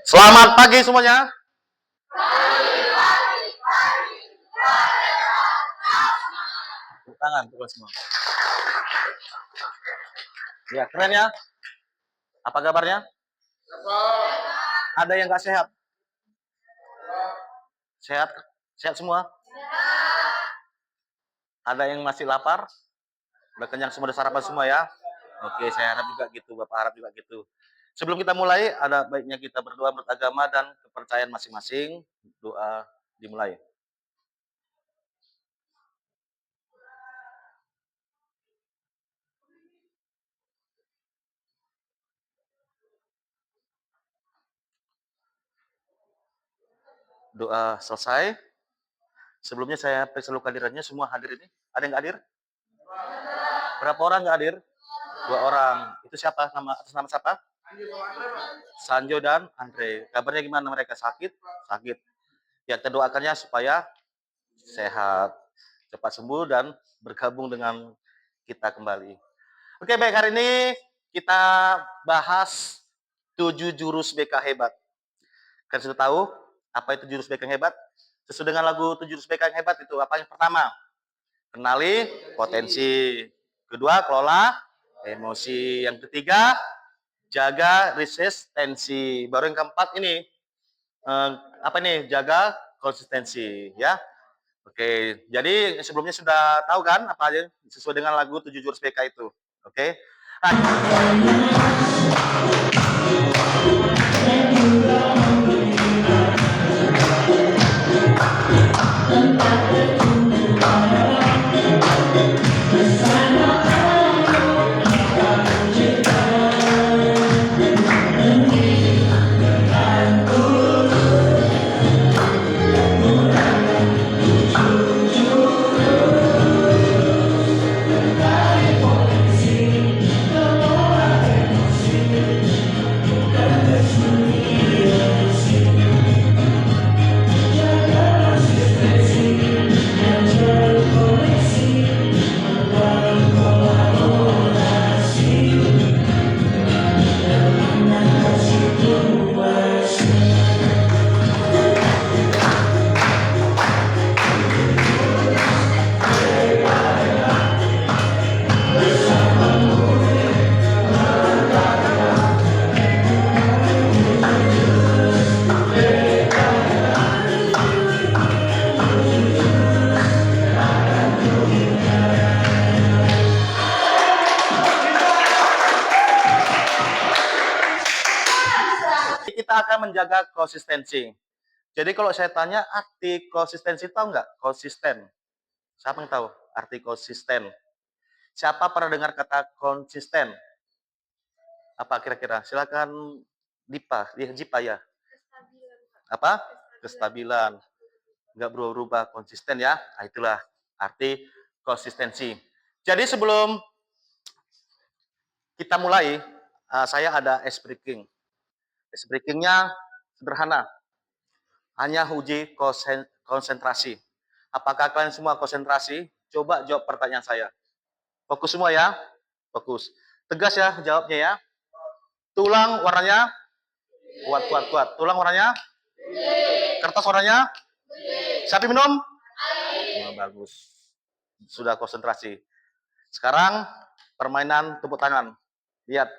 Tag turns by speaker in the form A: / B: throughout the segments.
A: Selamat pagi semuanya. Tangan pukul semua. Ya, keren ya. Apa kabarnya? Ada yang nggak sehat? Sehat? Sehat semua? Ada yang masih lapar? Udah kenyang semua, udah sarapan semua ya? Oke, saya harap juga gitu, Bapak harap juga gitu. Sebelum kita mulai, ada baiknya kita berdoa menurut agama dan kepercayaan masing-masing. Doa dimulai. Doa selesai. Sebelumnya saya periksa dulu kehadirannya, semua hadir ini. Ada yang nggak hadir? Berapa orang nggak hadir? 2 orang. Itu siapa? Atas nama siapa? Sanjo dan Andre. Kabarnya gimana mereka? Sakit? Sakit. Ya, kita doakannya supaya sehat, cepat sembuh dan bergabung dengan kita kembali. Oke, baik, hari ini kita bahas 7 jurus BK hebat. Kan sudah tahu apa itu jurus BK hebat? Sesuai dengan lagu 7 jurus BK yang hebat itu apa? Yang pertama, kenali potensi. Kedua, kelola emosi. Yang ketiga, jaga resistensi. Baru yang keempat ini apa nih? Jaga konsistensi ya. Oke, jadi sebelumnya sudah tahu kan apa aja sesuai dengan lagu 7 jurus BK itu. Oke. Nah, kita akan menjaga konsistensi. Jadi kalau saya tanya arti konsistensi, tahu nggak? Konsisten. Siapa yang tahu arti konsisten? Siapa pernah dengar kata konsisten? Apa kira-kira? Silakan Jipa ya. Apa? Kestabilan. Nggak berubah-ubah, konsisten ya. Nah, itulah arti konsistensi. Jadi sebelum kita mulai, saya ada ice breaking. Ice breakingnya sederhana. Hanya uji konsentrasi. Apakah kalian semua konsentrasi? Coba jawab pertanyaan saya. Fokus semua ya. Fokus. Tegas ya jawabnya ya. Tulang warnanya kuat, kuat, kuat. Tulang warnanya? Kertas warnanya? Siapa minum? Oh, bagus. Sudah konsentrasi. Sekarang permainan tepuk tangan. Lihat.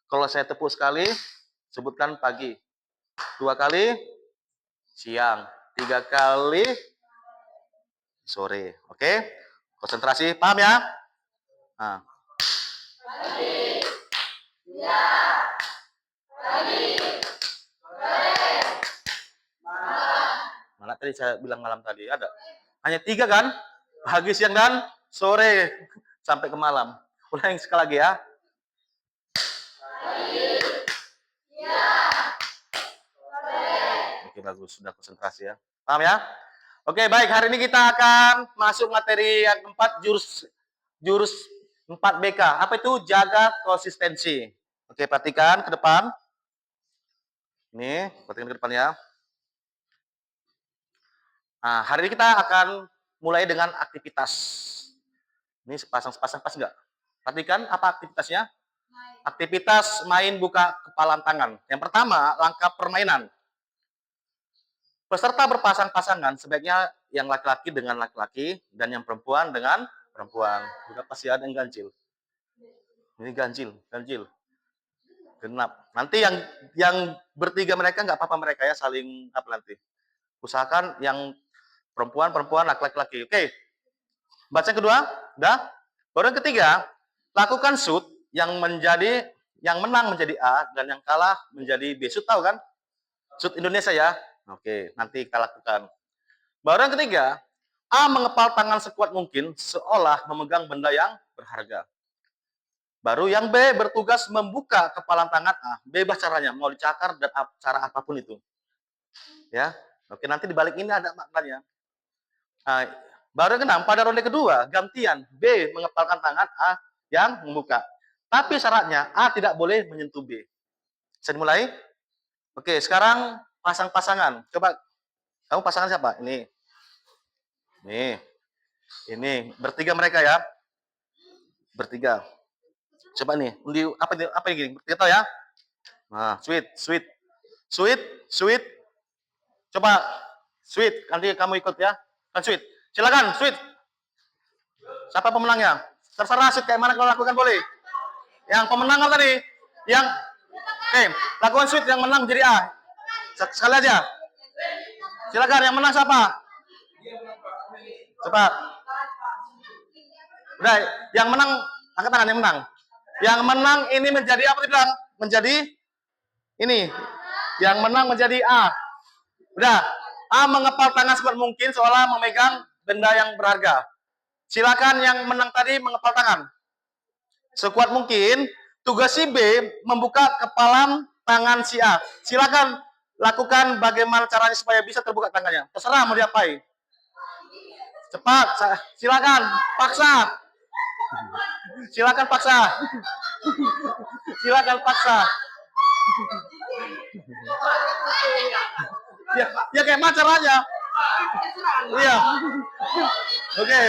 A: Kalau saya tepuk sekali, sebutkan pagi. 2 kali, siang. 3 kali, sore. Oke? Konsentrasi. Paham ya? Nah. Mana tadi saya bilang malam tadi? Ada. Hanya 3 kan? Pagi, siang, dan sore. Sampai ke malam. Ulangi sekali lagi ya. Oke, bagus. Sudah konsentrasi ya. Paham ya? Oke, baik. Hari ini kita akan masuk materi yang keempat, jurus 4 BK. Apa itu? Jaga konsistensi. Oke, perhatikan ke depan. Ini, perhatikan ke depan ya. Nah, hari ini kita akan mulai dengan aktivitas. Ini sepasang-sepasang pas enggak? Perhatikan apa aktivitasnya? Aktivitas main buka kepalan tangan. Yang pertama, langkah permainan. Peserta berpasang-pasangan sebaiknya yang laki-laki dengan laki-laki dan yang perempuan dengan perempuan. Juga pasti ada yang ganjil. Ini ganjil. Genap. Nanti yang bertiga mereka nggak apa-apa mereka ya saling apa nanti. Usahakan yang perempuan, laki-laki. Oke. Baca yang kedua, udah. Baru yang ketiga, lakukan shoot yang menang menjadi A dan yang kalah menjadi B. Shoot tahu kan? Shoot Indonesia ya. Oke, nanti kita lakukan. Baru yang ketiga, A mengepal tangan sekuat mungkin seolah memegang benda yang berharga. Baru yang B bertugas membuka kepalan tangan A. Bebas caranya, mau dicakar dan cara apapun itu. Ya. Oke, nanti di balik ini ada maknanya. Nah, baru yang keenam, pada ronde kedua, gantian B mengepalkan tangan A yang membuka. Tapi syaratnya A tidak boleh menyentuh B. Bisa dimulai? Oke, sekarang pasang-pasangan. Coba kamu pasangan siapa? Ini. Nih. Ini bertiga mereka ya. Bertiga. Coba nih, undi apa ini? Bertiga tahu ya? Nah, sweet. Coba sweet, nanti kamu ikut ya. Kan sweet. Silakan, sweet. Siapa pemenangnya? Terserah sweet kayak mana kalau lakukan boleh. Yang pemenang apa tadi? Yang lakukan sweet yang menang jadi A. Sekali aja. Silakan yang menang siapa? Cepat. Udah, yang menang angkat tangan yang menang. Yang menang ini menjadi apa dibilang? Menjadi ini. Yang menang menjadi A. Udah. A mengepal tangan sekuat mungkin seolah memegang benda yang berharga. Silakan yang menang tadi mengepal tangan. Sekuat mungkin. Tugas si B membuka kepalan tangan si A. Silakan lakukan bagaimana caranya supaya bisa terbuka tangannya. Terserah mau diapain. Cepat, silakan, paksa. Silakan paksa. Silakan paksa. Ya kayak mana caranya? Iya. Oke.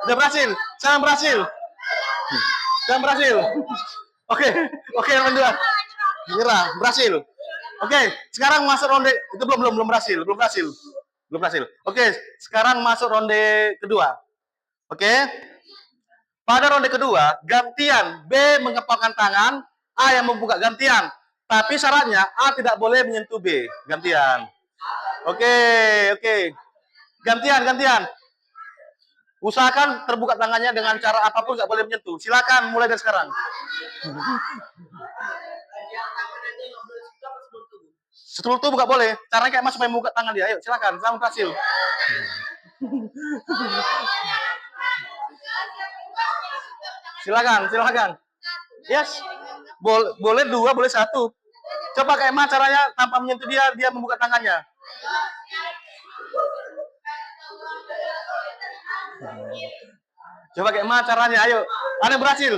A: Udah berhasil. Saya berhasil. Oke, yang kedua. Nyerah, berhasil. Oke, sekarang masuk ronde itu belum berhasil. Oke, sekarang masuk ronde kedua. Oke. Pada ronde kedua, gantian B mengepalkan tangan, A yang membuka gantian. Tapi syaratnya A tidak boleh menyentuh B. Gantian. Oke. Gantian. Usahakan terbuka tangannya dengan cara apapun, nggak boleh menyentuh. Silakan mulai dari sekarang. Seluruh tubuh nggak boleh. Caranya kayak mas supaya membuka tangan dia. Ayo silakan, selamat berhasil. Silakan. Yes. Boleh dua, boleh satu. Coba kayak mana caranya tanpa menyentuh dia membuka tangannya. Coba kayak mana caranya? Ayo. Ada yang berhasil.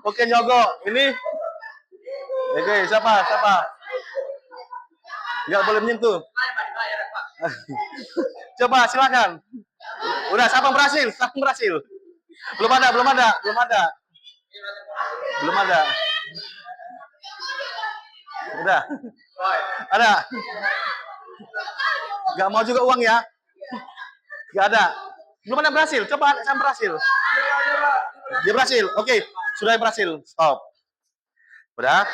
A: Oke, nyogok. Ini. Oke, siapa? Nggak boleh menyentuh. Coba silakan. Udah, siapa berhasil? Belum ada. Udah. Ada. Gak mau juga uang ya? Gak ada. Belum ada berhasil. Coba saya berhasil. Dia berhasil. Oke, sudah berhasil. Stop. Udah.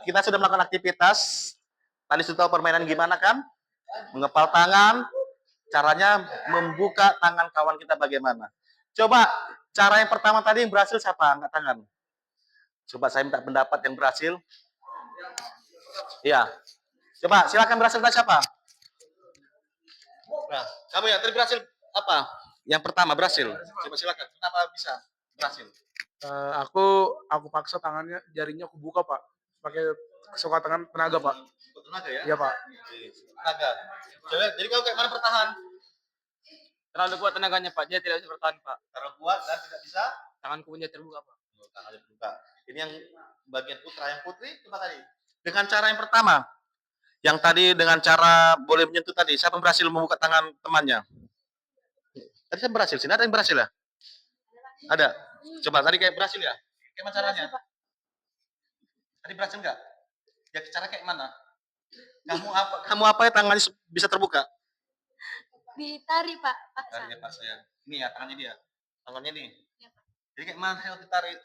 A: Kita sudah melakukan aktivitas. Tadi sudah tahu permainan gimana kan? Mengepal tangan. Caranya membuka tangan kawan kita bagaimana. Coba cara yang pertama tadi yang berhasil siapa? Angkat tangan. Coba saya minta pendapat yang berhasil. Iya. Coba silakan berhasil siapa? Nah, kamu ya tadi berhasil apa? Yang pertama berhasil. Coba silakan. Kenapa bisa berhasil?
B: Aku paksa tangannya, jarinya aku buka Pak. Pakai sekuat tangan tenaga Pak.
A: Tenaga ya?
B: Iya Pak.
A: Tenaga. Coba, jadi kau kayak mana bertahan?
C: Terlalu kuat tenaganya Pak, dia tidak bisa bertahan Pak.
A: Terlalu kuat dan tidak bisa.
C: Tanganku punya terbuka Pak.
A: Tangannya terbuka. Ini yang bagian putra, yang putri coba tadi. Dengan cara yang pertama, yang tadi dengan cara boleh menyentuh tadi, siapa yang berhasil membuka tangan temannya? Tadi saya berhasil, sini ada yang berhasil ya? Ada. Coba tadi kayak berhasil ya? Gimana caranya?
D: Berhasil, Pak.
A: Tadi berhasil nggak? Ya cara kayak mana? Kamu apa ya tangannya bisa terbuka?
D: Ditarik, Pak, paksa.
A: Tarik ya Pak saya. Ini ya tangannya dia. Tangannya nih.
D: Iya, Pak.
A: Jadi kayak mana kalau ditarik?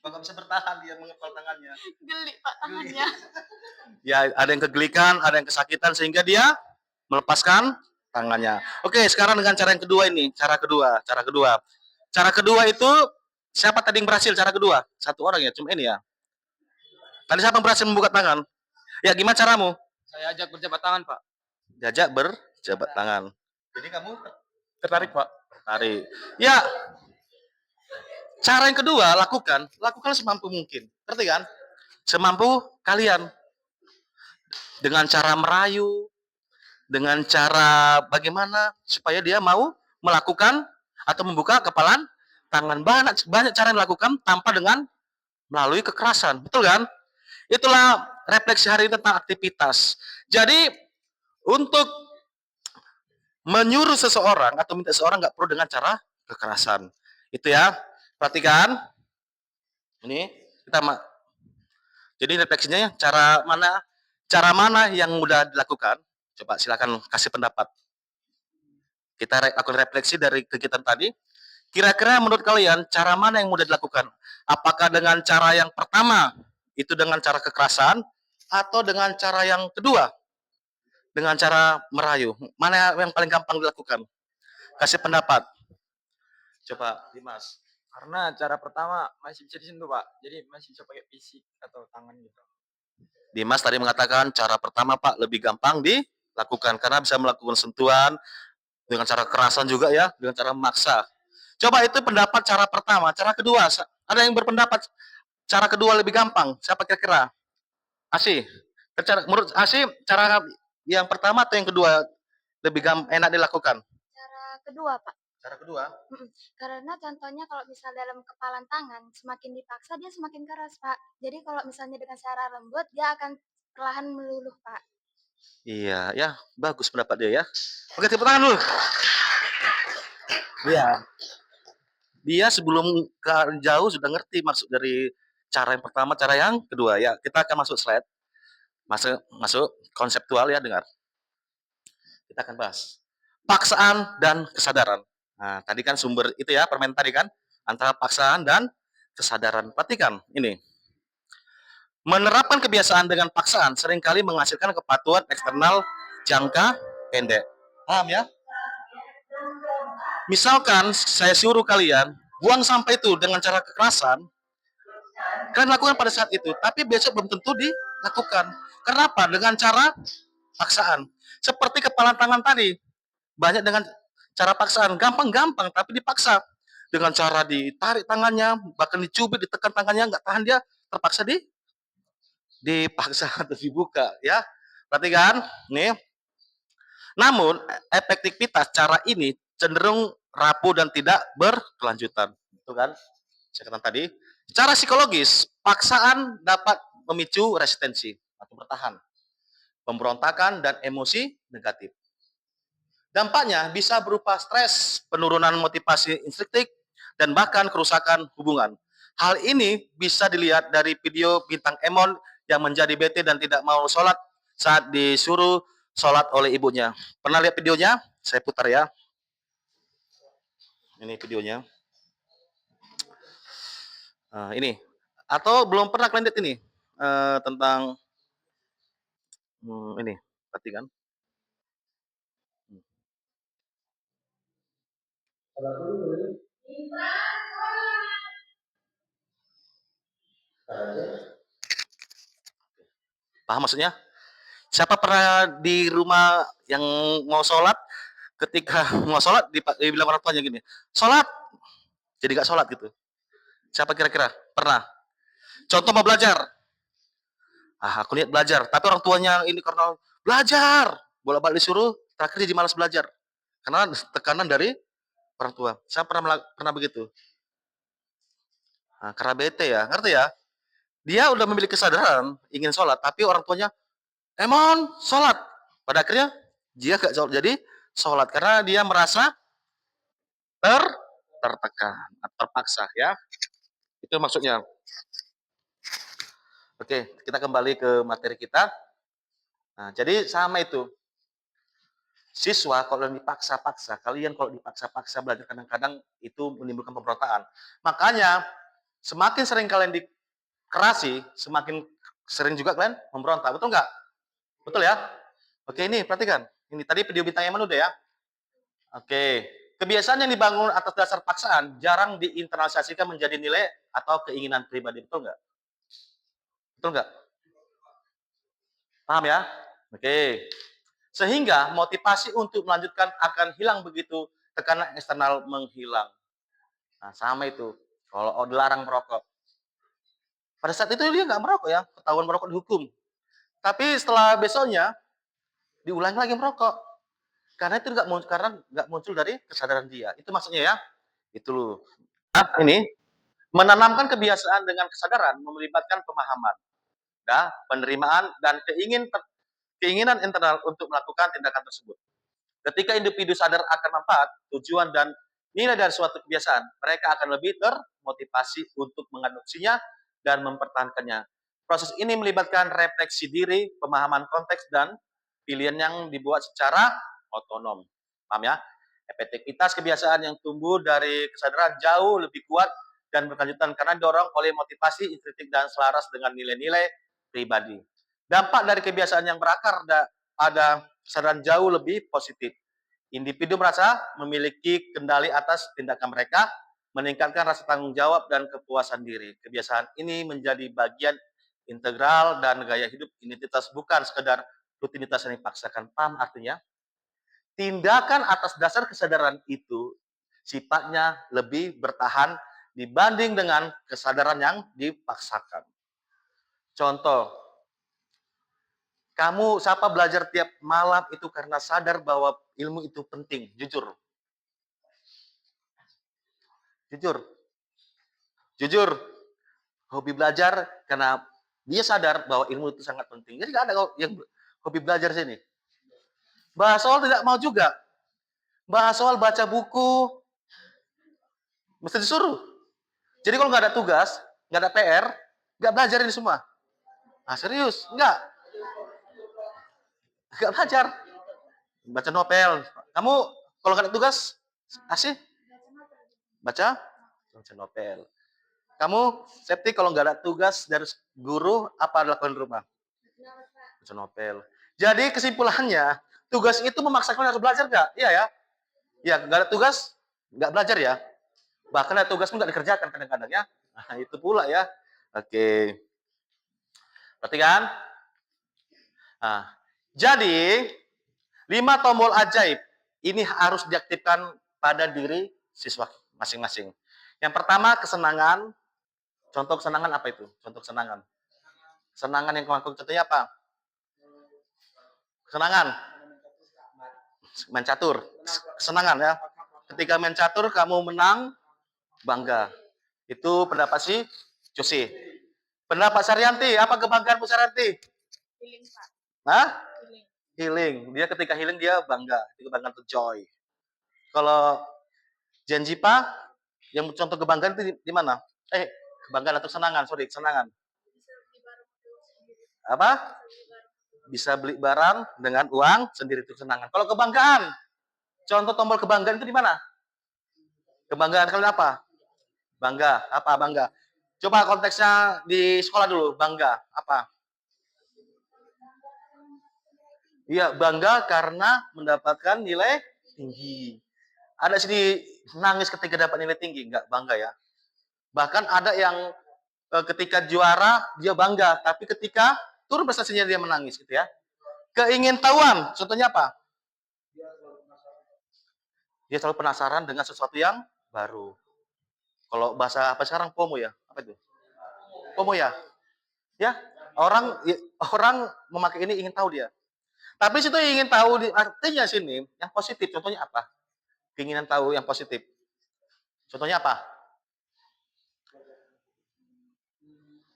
A: Nggak bisa bertahan dia mengepal tangannya.
D: Geli, Pak, tangannya.
A: Ya ada yang kegelikan, ada yang kesakitan sehingga dia melepaskan tangannya. Oke, sekarang dengan cara yang kedua ini, cara kedua. Cara kedua itu siapa tadi yang berhasil? Cara kedua satu orang ya, cuma ini ya. Tadi siapa yang berhasil membuka tangan? Ya gimana caramu?
C: Saya ajak berjabat tangan, Pak.
A: Diajak berjabat tangan. Jadi kamu
B: Tertarik, Pak.
A: tarik. Ya, cara yang kedua lakukan semampu mungkin. Ngerti kan? Semampu kalian. Dengan cara merayu, dengan cara bagaimana supaya dia mau melakukan atau membuka kepalan tangan. Banyak cara yang dilakukan tanpa dengan melalui kekerasan. Betul kan? Itulah refleksi hari ini tentang aktivitas. Jadi untuk menyuruh seseorang atau minta seseorang nggak perlu dengan cara kekerasan. Itu ya. Perhatikan. Ini kita jadi refleksinya ya, cara mana yang mudah dilakukan? Coba silakan kasih pendapat. Kita lakukan refleksi dari kegiatan tadi. Kira-kira menurut kalian cara mana yang mudah dilakukan? Apakah dengan cara yang pertama itu dengan cara kekerasan atau dengan cara yang kedua dengan cara merayu? Mana yang paling gampang dilakukan? Kasih pendapat. Coba Dimas.
C: Karena cara pertama masih bisa disentuh, Pak. Jadi masih bisa pakai fisik atau tangan gitu.
A: Dimas tadi mengatakan cara pertama Pak lebih gampang dilakukan karena bisa melakukan sentuhan dengan cara kekerasan juga ya, dengan cara memaksa. Coba itu pendapat cara pertama, cara kedua. Ada yang berpendapat cara kedua lebih gampang. Siapa kira-kira? Asih. Menurut Asih cara yang pertama atau yang kedua lebih enak dilakukan?
D: Cara kedua, Pak.
A: Cara kedua?
D: Karena contohnya kalau misal dalam kepalan tangan, semakin dipaksa dia semakin keras, Pak. Jadi kalau misalnya dengan cara lembut, dia akan perlahan meluluh, Pak.
A: Iya, ya bagus pendapat dia ya. Oke, tepuk tangan dulu. Iya. Dia sebelum jauh sudah ngerti maksud dari cara yang pertama, cara yang kedua ya. Kita akan masuk slide. Masuk konseptual ya, dengar. Kita akan bahas paksaan dan kesadaran. Nah, tadi kan sumber itu ya, permen tadi kan, antara paksaan dan kesadaran. Perhatikan ini. Menerapkan kebiasaan dengan paksaan seringkali menghasilkan kepatuhan eksternal jangka pendek. Paham ya? Misalkan saya suruh kalian buang sampah itu dengan cara kekerasan, kalian lakukan pada saat itu, tapi besok belum tentu dilakukan. Kenapa? Dengan cara paksaan. Seperti kepala tangan tadi, banyak dengan cara paksaan, gampang-gampang, tapi dipaksa. Dengan cara ditarik tangannya, bahkan dicubit, ditekan tangannya, nggak tahan dia, terpaksa dipaksa atau dibuka. Ya, perhatikan, nih. Namun, efektivitas cara ini cenderung rapuh dan tidak berkelanjutan. Itu kan? Saya katakan tadi. Secara psikologis, paksaan dapat memicu resistensi atau bertahan, pemberontakan dan emosi negatif. Dampaknya bisa berupa stres, penurunan motivasi instinktif, dan bahkan kerusakan hubungan. Hal ini bisa dilihat dari video bintang Emon yang menjadi bete dan tidak mau sholat saat disuruh sholat oleh ibunya. Pernah lihat videonya? Saya putar ya. Ini videonya. Ini. Atau belum pernah kalian lihat ini? Tentang ini. Perhatikan. Paham maksudnya? Siapa pernah di rumah yang mau sholat, ketika mau sholat dibilang orang tuanya gini, sholat, jadi gak sholat gitu. Siapa kira-kira? Pernah? Contoh mau belajar. Aku lihat belajar, tapi orang tuanya ini karena belajar, bolak-balik disuruh, terakhir jadi malas belajar. Karena tekanan dari orang tua. Saya pernah begitu. Karena bete ya, ngerti ya? Dia udah memiliki kesadaran ingin sholat, tapi orang tuanya, Emon, sholat. Pada akhirnya dia gak sholat, jadi sholat karena dia merasa tertekan atau terpaksa ya. Itu maksudnya. Oke, kita kembali ke materi kita. Nah, jadi sama itu. Siswa kalau dipaksa-paksa, kalian kalau dipaksa-paksa belajar kadang-kadang itu menimbulkan pemberontakan. Makanya semakin sering kalian dikerasi, semakin sering juga kalian memberontak. Betul nggak? Betul ya? Oke, ini perhatikan. Ini tadi video bintang yang mana udah ya? Oke. Kebiasaan yang dibangun atas dasar paksaan jarang diinternalisasikan menjadi nilai atau keinginan pribadi. Betul nggak? Betul nggak? Paham ya? Oke. Sehingga motivasi untuk melanjutkan akan hilang begitu tekanan eksternal menghilang. Nah, sama itu. Kalau dilarang merokok. Pada saat itu dia nggak merokok ya, ketahuan merokok dihukum. Tapi setelah besoknya, diulangi lagi merokok. Karena itu nggak muncul dari kesadaran dia. Itu maksudnya ya. Itu loh. Nah, ini menanamkan kebiasaan dengan kesadaran melibatkan pemahaman, ya, penerimaan dan keinginan internal untuk melakukan tindakan tersebut. Ketika individu sadar akan manfaat, tujuan dan nilai dari suatu kebiasaan, mereka akan lebih termotivasi untuk mengadopsinya dan mempertahankannya. Proses ini melibatkan refleksi diri, pemahaman konteks, dan pilihan yang dibuat secara otonom. Paham ya? Efektivitas kebiasaan yang tumbuh dari kesadaran jauh lebih kuat dan berkelanjutan karena didorong oleh motivasi intrinsik dan selaras dengan nilai-nilai pribadi. Dampak dari kebiasaan yang berakar pada kesadaran jauh lebih positif. Individu merasa memiliki kendali atas tindakan mereka, meningkatkan rasa tanggung jawab dan kepuasan diri. Kebiasaan ini menjadi bagian integral dan gaya hidup identitas, bukan sekedar rutinitas yang dipaksakan. Paham artinya? Tindakan atas dasar kesadaran itu sifatnya lebih bertahan dibanding dengan kesadaran yang dipaksakan. Contoh, kamu siapa belajar tiap malam itu karena sadar bahwa ilmu itu penting, jujur. Jujur. Jujur. Hobi belajar karena dia sadar bahwa ilmu itu sangat penting. Jadi nggak ada yang hobi belajar sini. Bahas soal tidak mau juga. Bahas soal baca buku, mesti disuruh. Jadi kalau nggak ada tugas, nggak ada PR, nggak belajar ini semua. Ah serius, nggak belajar. Baca novel. Kamu kalau nggak ada tugas, asih baca novel. Kamu Septi kalau nggak ada tugas dari guru, apa dilakukan di rumah? Baca novel. Jadi kesimpulannya, tugas itu memaksakan harus belajar nggak? Iya ya? Ya, nggak ada tugas, nggak belajar ya? Bahkan ada tugas pun nggak dikerjakan kadang-kadang ya. Nah, itu pula ya. Oke. Berarti kan? Nah, jadi 5 tombol ajaib ini harus diaktifkan pada diri siswa masing-masing. Yang pertama kesenangan. Contoh kesenangan apa itu? Contoh kesenangan. Kesenangan yang kemarin contohnya apa? Kesenangan. Main catur. Kesenangan ya. Ketika main catur kamu menang, bangga. Itu pendapat si Josi. Pendapat Saryanti, apa kebanggaan Bu Saryanti?
D: Healing, Pak.
A: Hah? Healing. Dia ketika healing dia bangga. Itu kebanggaan itu joy. Kalau Janjipa, yang contoh kebanggaan itu di mana? Kebanggaan atau kesenangan? Sorry, kesenangan. Apa? Bisa beli barang dengan uang sendiri itu kesenangan. Kalau kebanggaan, contoh tombol kebanggaan itu di mana? Kebanggaan kalian apa? Bangga. Apa bangga? Coba konteksnya di sekolah dulu. Bangga. Apa? Iya, bangga karena mendapatkan nilai tinggi. Ada sini nangis ketika dapat nilai tinggi, nggak bangga ya. Bahkan ada yang ketika juara dia bangga, tapi ketika turun prestasinya dia menangis gitu ya. Keingintahuan, contohnya apa? Dia selalu penasaran dengan sesuatu yang baru. Kalau bahasa apa sekarang FOMO ya? Apa itu? FOMO ya? Ya, orang memakai ini ingin tahu dia. Tapi situ ingin tahu artinya sini yang positif. Contohnya apa? Keinginan tahu yang positif. Contohnya apa?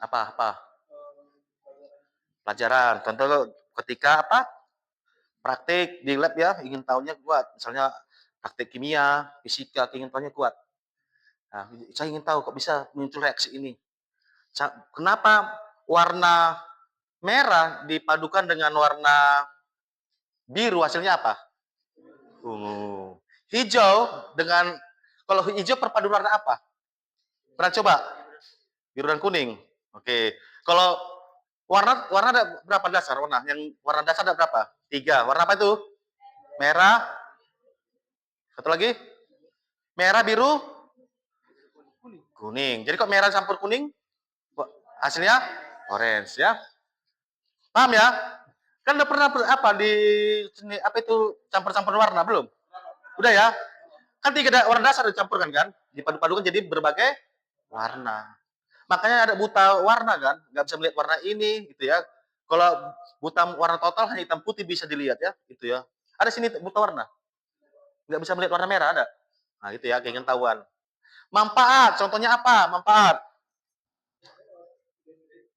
A: Apa? Pelajaran. Contoh ketika apa? Praktik di lab ya, ingin tahunya kuat. Misalnya praktik kimia, fisika, ingin tahunya kuat. Nah, saya ingin tahu kok bisa muncul reaksi ini. Kenapa warna merah dipadukan dengan warna biru, hasilnya apa? Ungu. Hijau dengan, kalau hijau perpaduan warna apa? Pernah coba? Biru dan kuning. Oke. Kalau warna ada berapa dasar warna? Yang warna dasar ada berapa? 3. Warna apa itu? Merah. Satu lagi? Merah, biru, kuning. Jadi kok merah campur kuning? Hasilnya orange ya. Paham ya? Kan udah pernah apa di sini apa itu campur-campur warna belum? Udah ya? Kan 3 warna dasar dicampurkan kan? Dipadu-padukan jadi berbagai warna. Makanya ada buta warna kan? Nggak bisa melihat warna ini gitu ya. Kalau buta warna total hanya hitam putih bisa dilihat ya, gitu ya. Ada sini buta warna. Nggak bisa melihat warna merah ada. Nah, itu ya keingintahuan. Manfaat, contohnya apa? Manfaat.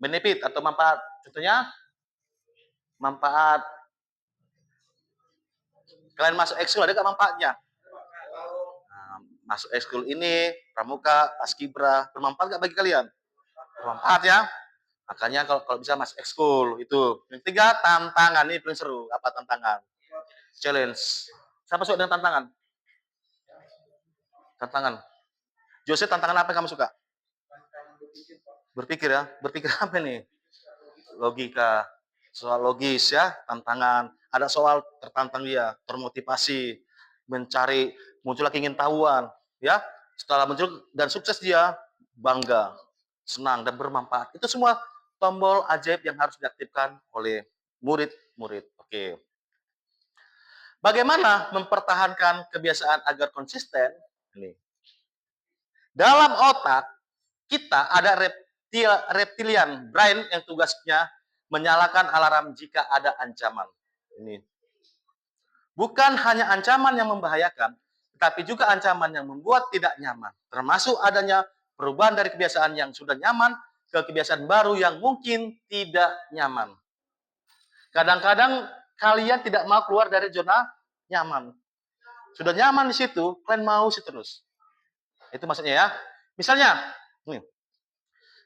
A: Benefit atau manfaat. Contohnya manfaat. Kalian masuk ekskul ada nggak manfaatnya? Nah, masuk ekskul ini, pramuka, paskibra, bermanfaat nggak bagi kalian? Bermanfaat ya. Makanya kalau bisa masuk ekskul itu. Yang 3, tantangan. Ini paling seru. Apa tantangan? Challenge. Siapa suka dengan tantangan? Tantangan. Jose, tantangan apa yang kamu suka? Berpikir ya. Berpikir apa nih? Logika. Soal logis ya, tantangan. Ada soal tertantang dia, termotivasi, mencari, muncul lagi ingin tahuan, ya. Setelah muncul dan sukses dia, bangga, senang dan bermanfaat. Itu semua tombol ajaib yang harus diaktifkan oleh murid-murid. Oke. Bagaimana mempertahankan kebiasaan agar konsisten? Ini. Dalam otak kita ada reptilian brain yang tugasnya menyalakan alarm jika ada ancaman. Ini. Bukan hanya ancaman yang membahayakan, tetapi juga ancaman yang membuat tidak nyaman. Termasuk adanya perubahan dari kebiasaan yang sudah nyaman ke kebiasaan baru yang mungkin tidak nyaman. Kadang-kadang kalian tidak mau keluar dari zona nyaman. Sudah nyaman di situ, kalian mau sih terus. Itu maksudnya ya. Misalnya, nih,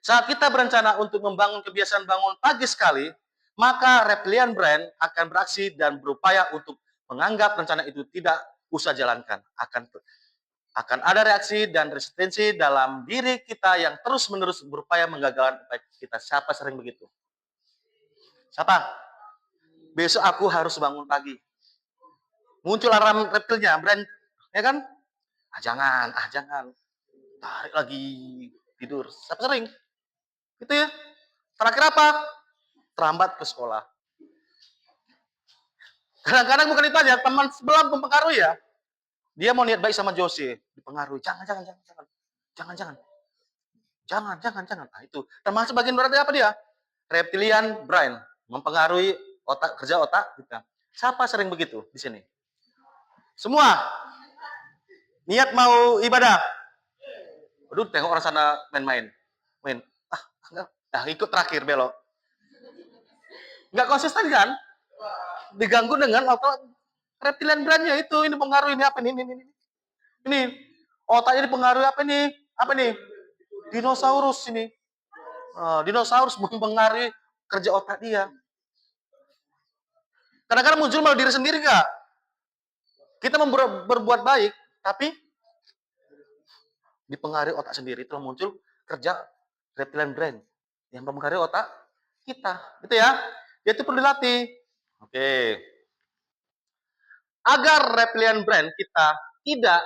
A: saat kita berencana untuk membangun kebiasaan bangun pagi sekali, maka reptilian brain akan beraksi dan berupaya untuk menganggap rencana itu tidak usah jalankan. Akan ada reaksi dan resistensi dalam diri kita yang terus-menerus berupaya menggagalkan upaya kita. Siapa sering begitu? Siapa? Besok aku harus bangun pagi. Muncul alarm reptilnya, brain, ya kan? Jangan. Tarik lagi tidur. Siapa sering? Itu ya. Terakhir apa? Terlambat ke sekolah. Kadang-kadang bukan itu aja, teman sebelah mempengaruhi ya. Dia mau niat baik sama Jose, dipengaruhi. Jangan. Nah, itu. Termasuk bagian berarti apa dia? Reptilian brain, mempengaruhi kerja otak kita. Siapa sering begitu di sini? Semua. Niat mau ibadah. Aduh, tengok orang sana main. Ikut terakhir belok. Nggak konsisten kan? Diganggu dengan otak reptilian brainnya itu. Ini pengaruh ini apa ini? Ini otaknya dipengaruhi apa ini? Apa nih? Dinosaurus ini. Dinosaurus mempengaruhi kerja otak dia. Kadang-kadang muncul malah diri sendiri nggak? Kita berbuat baik, tapi dipengaruhi otak sendiri. Itu muncul kerja reptilian brain yang mempengaruhi otak kita. Itu ya. Itu perlu dilatih. Oke. Agar reptilian brain kita tidak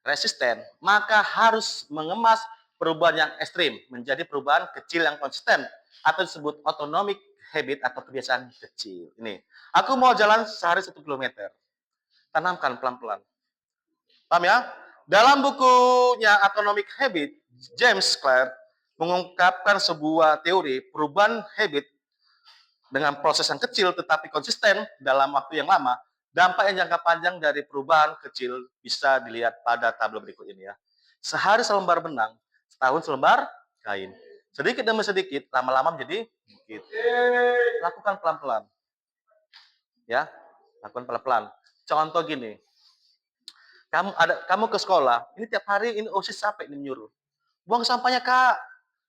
A: resisten, maka harus mengemas perubahan yang ekstrim menjadi perubahan kecil yang konsisten atau disebut autonomic habit atau kebiasaan kecil. Ini, aku mau jalan sehari 1 kilometer. Tanamkan pelan-pelan. Paham ya? Dalam bukunya Atomic Habit, James Clear mengungkapkan sebuah teori perubahan habit dengan proses yang kecil tetapi konsisten dalam waktu yang lama. Dampak yang jangka panjang dari perubahan kecil bisa dilihat pada tabel berikut ini ya. Sehari selembar benang, setahun selembar kain. Sedikit demi sedikit, lama-lama menjadi bukit. Lakukan pelan-pelan. Ya, lakukan pelan-pelan. Contoh gini, Kamu ke sekolah, ini tiap hari ini OSIS capek nih menyuruh. Buang sampahnya, Kak.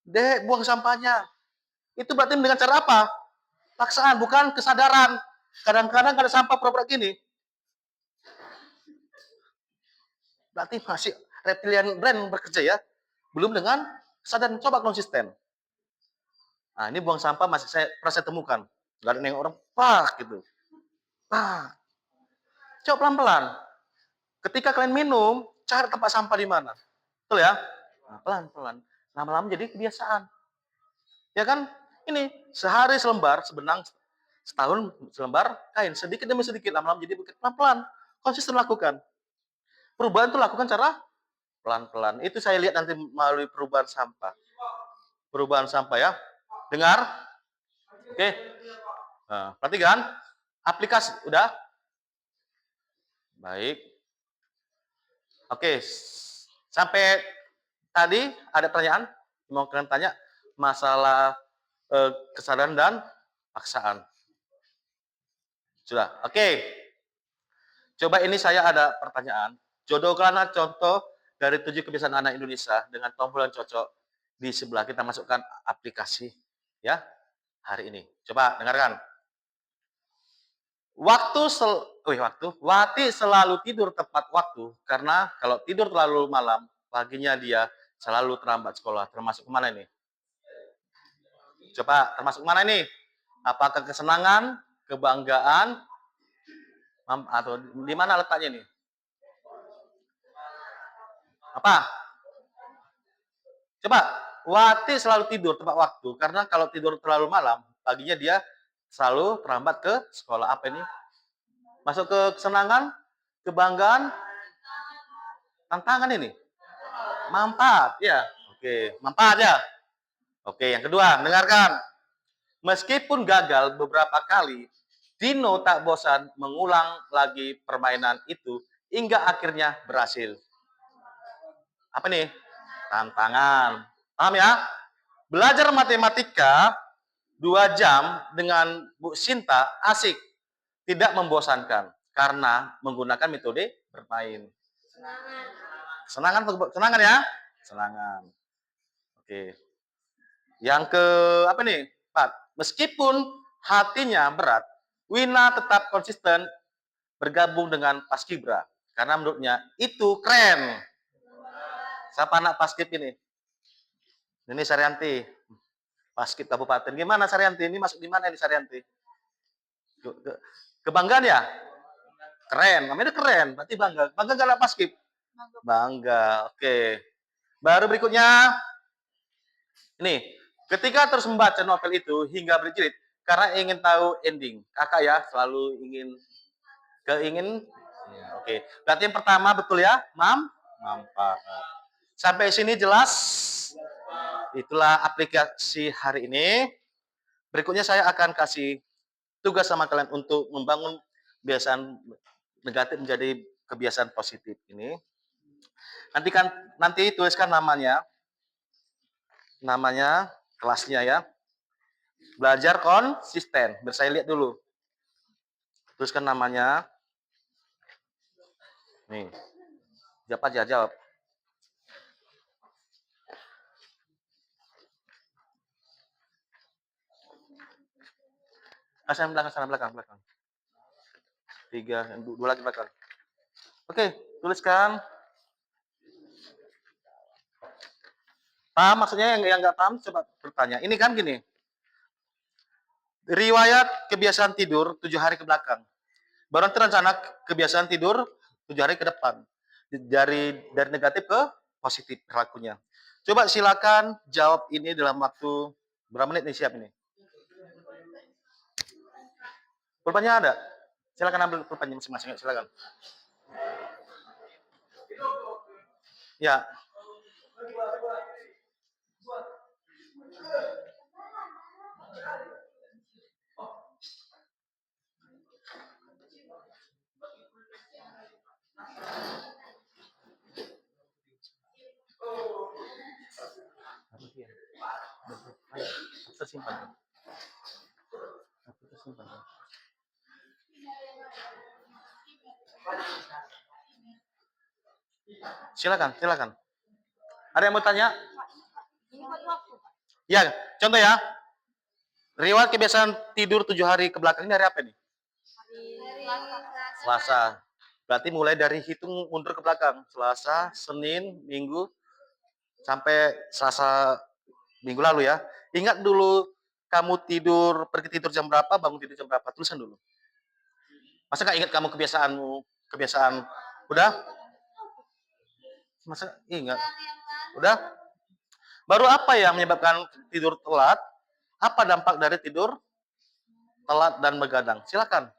A: Dek, buang sampahnya. Itu berarti dengan cara apa? Paksaan, bukan kesadaran. Kadang-kadang ada sampah pura-pura gini, berarti masih reptilian brain bekerja ya. Belum dengan kesadaran, coba konsisten. Nah, ini buang sampah masih pernah saya temukan. Gak ada yang orang, pak gitu. Pak. Coba pelan-pelan. Ketika kalian minum, cari tempat sampah di mana. Betul ya? Nah, pelan-pelan. Lama-lama jadi kebiasaan. Ya kan? Ini sehari selembar, sebenang setahun selembar kain, sedikit demi sedikit, lama-lama jadi pelan-pelan. Konsisten lakukan. Perubahan itu lakukan cara pelan-pelan. Itu saya lihat nanti melalui perubahan sampah. Perubahan sampah ya. Dengar? Oke. Nah, perhatikan. Aplikasi udah? Baik. Oke. Sampai tadi ada pertanyaan? Mau kalian tanya masalah kesadaran dan paksaan. Sudah. Oke. Coba ini saya ada pertanyaan. Jodohkanlah contoh dari 7 kebiasaan anak Indonesia dengan tombol yang cocok di sebelah. Kita masukkan aplikasi ya hari ini. Coba dengarkan. Wati selalu tidur tepat waktu karena kalau tidur terlalu malam, paginya dia selalu terlambat sekolah. Termasuk kemana ini? Coba termasuk mana ini? Apakah kesenangan, kebanggaan, atau di mana letaknya nih? Apa? Coba, Wati selalu tidur tepat waktu karena kalau tidur terlalu malam, paginya dia selalu terlambat ke sekolah. Apa ini? Masuk ke kesenangan, kebanggaan, tantangan ini. Manfaat, ya. Oke, manfaat ya. Oke, yang kedua, dengarkan. Meskipun gagal beberapa kali, Dino tak bosan mengulang lagi permainan itu hingga akhirnya berhasil. Apa nih? Tantangan. Paham ya? Belajar matematika 2 jam dengan Bu Sinta asik, tidak membosankan karena menggunakan metode bermain. Senangan ya? Senangan. Oke. Yang ke apa nih, Pak? Meskipun hatinya berat, Wina tetap konsisten bergabung dengan Paskibra karena menurutnya itu keren. Siapa anak Paskib ini? Ini Saryanti. Paskib Kabupaten. Gimana Saryanti? Ini masuk di mana ini Saryanti? Kebanggaan ya? Keren. Namanya keren. Berarti bangga. Bangga gak anak Paskib? Bangga. Oke. Baru berikutnya. Ini. Ketika terus membaca novel itu hingga berjilid karena ingin tahu ending. Kakak ya selalu keingin. Ya, oke. Berarti yang pertama betul ya? Mampat. Sampai sini jelas? Itulah aplikasi hari ini. Berikutnya saya akan kasih tugas sama kalian untuk membangun kebiasaan negatif menjadi kebiasaan positif ini. Nanti tuliskan namanya kelasnya ya. Belajar konsisten. Biar saya lihat dulu. Tuliskan namanya. Nih. Jawab aja, jawab. Sana belakang. 3, 2 lagi belakang. Oke, tuliskan. Paham maksudnya yang nggak paham coba bertanya. Ini kan gini. Riwayat kebiasaan tidur 7 hari ke belakang. Baru nanti rencana kebiasaan tidur 7 hari ke depan. Dari negatif ke positif perilakunya. Coba silakan jawab ini dalam waktu berapa menit nih siap ini? Pulpennya ada? Silakan ambil pulpennya masing-masing. Silakan. Ya. Tersimpan. Silakan, silakan. Ada yang mau tanya? Ya, contoh ya. Riwayat kebiasaan tidur 7 hari ke belakang ini hari apa nih? Selasa. Berarti mulai dari hitung mundur ke belakang. Selasa, Senin, Minggu, sampai Selasa minggu lalu ya. Ingat dulu kamu pergi tidur jam berapa, bangun tidur jam berapa. Tulisan dulu. Masa nggak ingat kamu kebiasaan? Udah? Masa ingat? Udah? Baru apa yang menyebabkan tidur telat? Apa dampak dari tidur telat dan begadang? Silakan.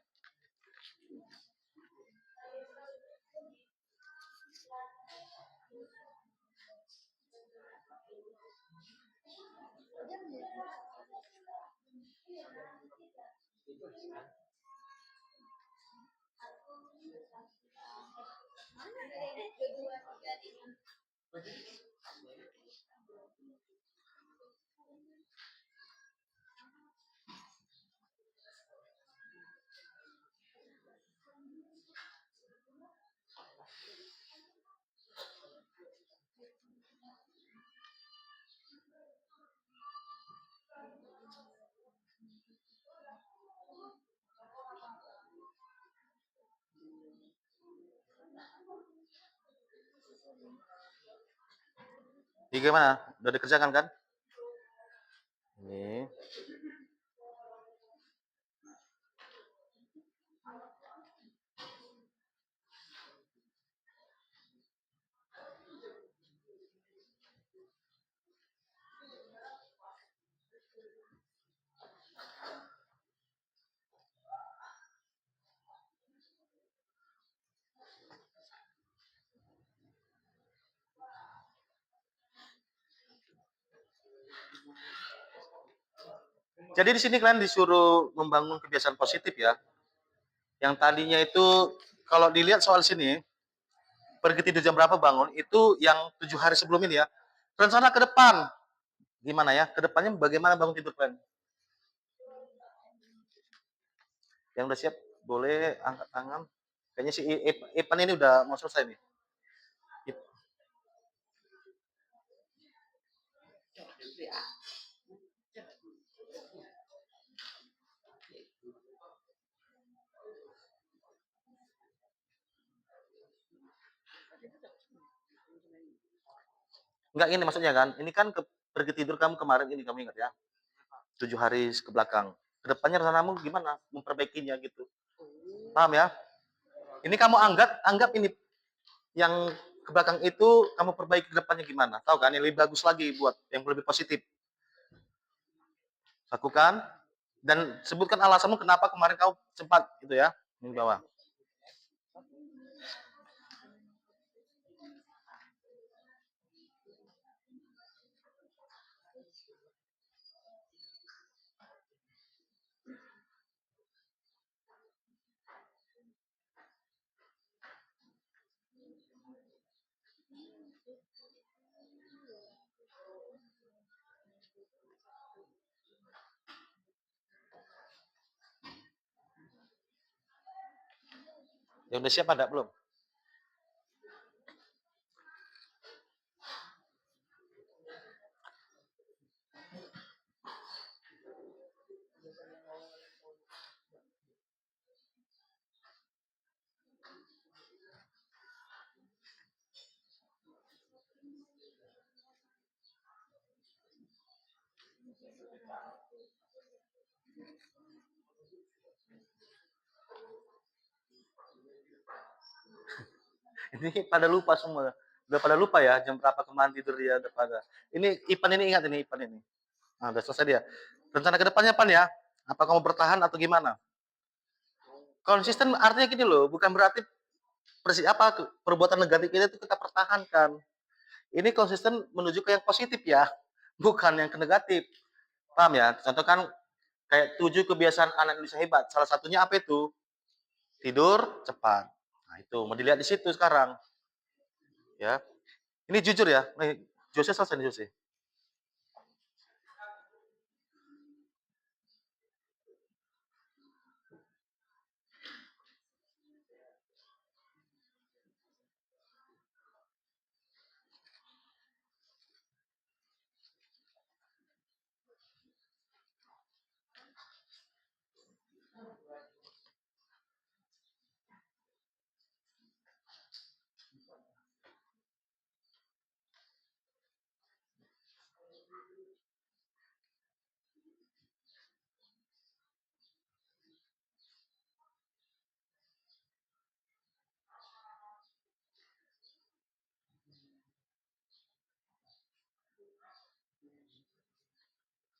A: Ini gimana? Udah dikerjakan kan? Ini. Jadi di sini kalian disuruh membangun kebiasaan positif ya. Yang tadinya itu kalau dilihat soal sini, pergi tidur jam berapa bangun, itu yang 7 hari sebelum ini ya. Rencana ke depan, gimana ya? Kedepannya bagaimana bangun tidur kalian? Yang udah siap, boleh angkat tangan. Kayaknya si Ipan ini udah mau selesai nih. Enggak ini maksudnya kan, ini kan pergi tidur kamu kemarin ini kamu ingat ya? 7 hari ke belakang. Kedepannya rencanamu gimana? Memperbaikinya gitu. Paham ya? Ini kamu anggap ini yang ke belakang itu kamu perbaiki ke depannya gimana? Tahu kan? Yang lebih bagus lagi buat yang lebih positif. Lakukan dan sebutkan alasanmu kenapa kemarin kau sempat gitu ya. Ini bawah. Yang udah siap ada belum? Ini pada lupa semua. Udah pada lupa ya jam berapa kemarin tidur dia udah pada. Ini Ipan ini ingat ini Ipan ini. Nah, udah selesai dia. Rencana ke depannya Pan ya? Apa kamu bertahan atau gimana? Konsisten artinya gini loh, bukan berarti perbuatan negatif itu kita pertahankan. Ini konsisten menuju ke yang positif ya, bukan yang ke negatif. Paham ya? Contoh kan kayak 7 kebiasaan anak Indonesia hebat. Salah satunya apa itu? Tidur cepat. Nah, itu mau dilihat di situ sekarang. Ya. Ini jujur ya. Nih, Jose selesai nih Jose.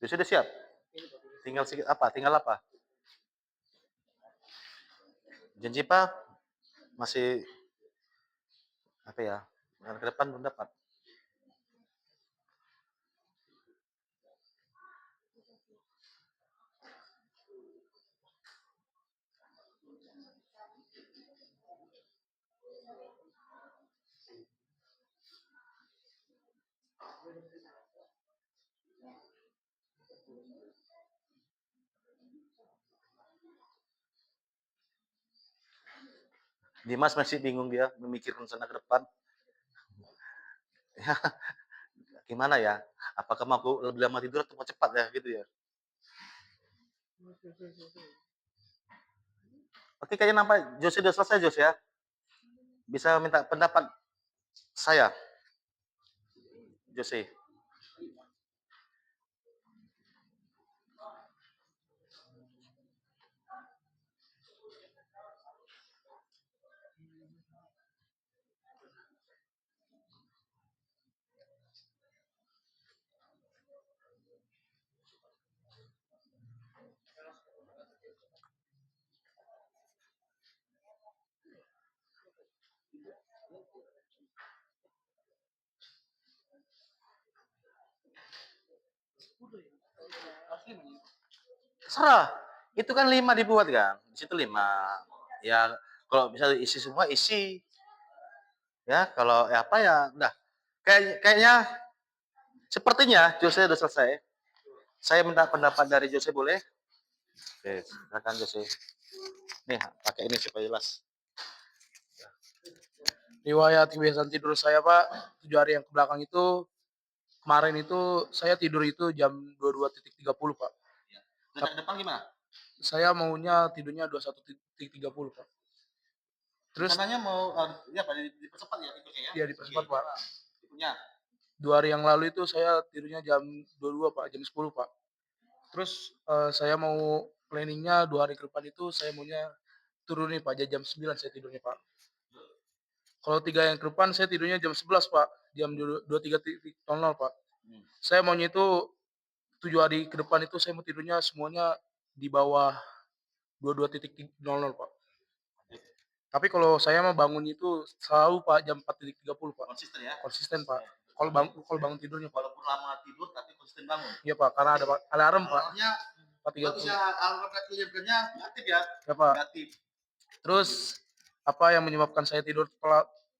A: Jose udah siap? Tinggal sedikit apa? Tinggal apa? Janji Pak masih apa ya? Ke depan belum dapat. Dimas masih bingung dia memikirkan rencana ke depan. Ya, gimana ya? Apakah mau aku lebih lama tidur atau mau cepat ya gitu ya? Oke, kayaknya nampak Jose udah selesai Jose ya. Bisa minta pendapat saya, Jose. Serah. Itu kan 5 dibuat kan. Di situ 5. Ya kalau misalnya isi semua isi. Ya kalau ya apa ya udah. Kayaknya sepertinya Jose udah selesai. Saya minta pendapat dari Jose boleh? Oke, silakan Jose. Nih, pakai ini supaya jelas.
B: Riwayat kebiasaan tidur saya Pak, 7 hari yang kebelakang itu, kemarin itu saya tidur itu jam 22.30 Pak.
A: Rencana ke depan gimana?
B: Saya maunya tidurnya 21.30 Pak. Terus
A: Rencananya mau ya Pak dipercepat ya tidurnya ya?
B: ya dipercepat Pak.
A: Tidurnya.
B: 2 hari yang lalu itu saya tidurnya jam 22 Pak, jam 10 Pak. Terus saya mau planningnya 2 hari ke depan itu saya maunya turun nih Pak, jam 9 saya tidurnya Pak. Kalau 3 yang ke depan saya tidurnya jam 11 Pak, jam 23.00 Pak. Saya maunya itu 7 hari ke depan itu saya mau tidurnya semuanya di bawah 22.00 Pak. Tapi kalau saya mau bangun itu selalu Pak jam 4.30 Pak.
A: Konsisten ya?
B: Konsisten Pak. Kalau bangun tidurnya Pak.
A: Walaupun lama tidur tapi konsisten bangun.
B: Iya Pak, karena ada alarm Pak.
A: Alarmnya bagus
B: 4.30.
A: ya, alarm kerjanya aktif ya?
B: Ya Pak.
A: Aktif.
B: Terus apa yang menyebabkan saya tidur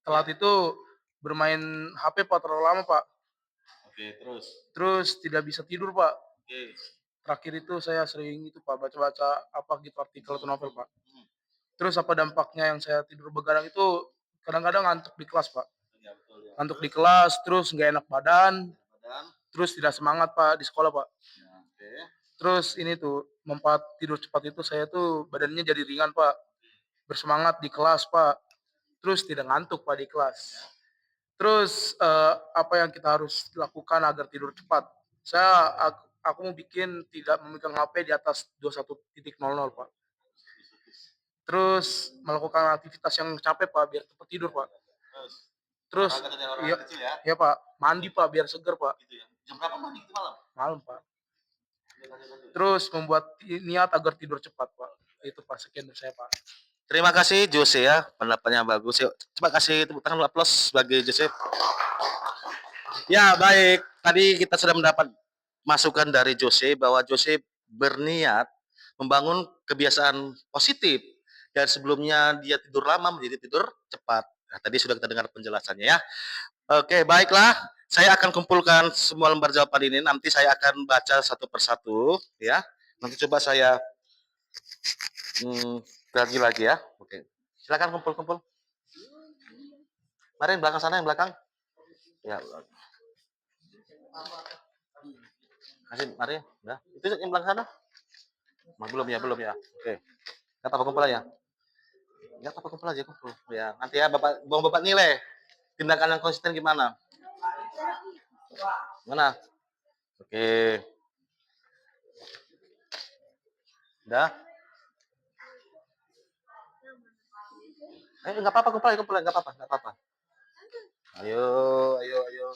B: telat itu bermain HP Pak terlalu lama Pak.
A: Oke, terus.
B: Terus tidak bisa tidur Pak.
A: Oke.
B: Terakhir itu saya sering itu Pak baca-baca apa gitu artikel atau novel Pak. Terus apa dampaknya yang saya tidur begadang itu kadang-kadang ngantuk di kelas Pak.
A: Ya, betul ya.
B: Ngantuk di kelas, terus nggak enak badan,
A: Badan.
B: terus tidak semangat Pak di sekolah Pak.
A: Ya, oke.
B: Terus ini tuh manfaat tidur cepat itu saya tuh badannya jadi ringan Pak, bersemangat di kelas Pak, terus tidak ngantuk Pak di kelas. Terus apa yang kita harus lakukan agar tidur cepat? Aku mau bikin tidak memegang HP di atas 21.00 Pak. Terus melakukan aktivitas yang capek Pak biar cepat tidur Pak. Terus iya,
A: Kecil ya?
B: iya Pak, mandi Pak biar seger Pak.
A: Gitu ya. Jam berapa mandi itu malam?
B: Malam Pak. Terus membuat niat agar tidur cepat Pak. Itu Pak, sekian dari saya Pak.
A: Terima kasih Jose ya, pendapatnya bagus. Yuk, coba kasih tepuk tangan aplaus bagi Jose. Ya, baik. Tadi kita sudah mendapat masukan dari Jose bahwa Jose berniat membangun kebiasaan positif dan sebelumnya dia tidur lama menjadi tidur cepat. Nah, tadi sudah kita dengar penjelasannya ya. Oke, baiklah. Saya akan kumpulkan semua lembar jawaban ini. Nanti saya akan baca satu persatu ya. Nanti coba saya bagi lagi ya. Oke. Silakan kumpul-kumpul. Mari yang belakang sana, yang belakang. Ya. Kasih, mari. Ya. Itu yang belakang sana. Belum ya, belum ya. Oke. Enggak apa-apa kumpul aja. Enggak apa-apa kumpul aja, kumpul. Ya, nanti ya Bapak nilai tindakan yang konsisten gimana. Mana? Oke. Udah? Enggak apa-apa kumpul aja, enggak apa-apa, enggak apa-apa. Ayo, ayo, ayo.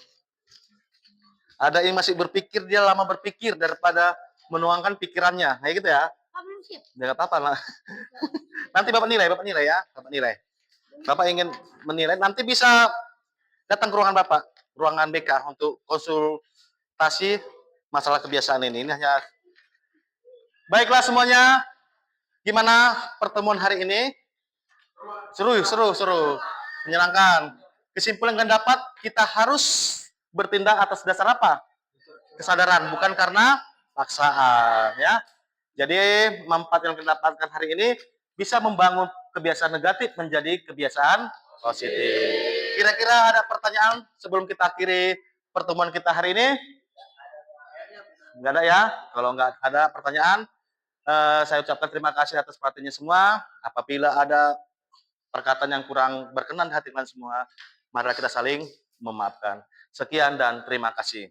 A: Ada yang masih berpikir, dia lama berpikir daripada menuangkan pikirannya. Kayak gitu ya.
D: Pak belum sip.
A: Ya nggak apa-apa lah. Nanti Bapak nilai ya. Bapak nilai. Bapak ingin menilai, nanti bisa datang ke ruangan Bapak, ruangan BK untuk konsultasi masalah kebiasaan ini. Ini hanya baiklah semuanya. Gimana pertemuan hari ini? Seru. Menyenangkan. Kesimpulan yang dapat, kita harus bertindak atas dasar apa? Kesadaran, bukan karena paksaan, ya. Jadi manfaat yang kita dapatkan hari ini bisa membangun kebiasaan negatif menjadi kebiasaan positif. Kira-kira ada pertanyaan sebelum kita akhiri pertemuan kita hari ini? Nggak ada ya? Kalau nggak ada pertanyaan, saya ucapkan terima kasih atas perhatiannya semua. Apabila ada perkataan yang kurang berkenan di hati kalian semua, mari kita saling memaafkan. Sekian dan terima kasih.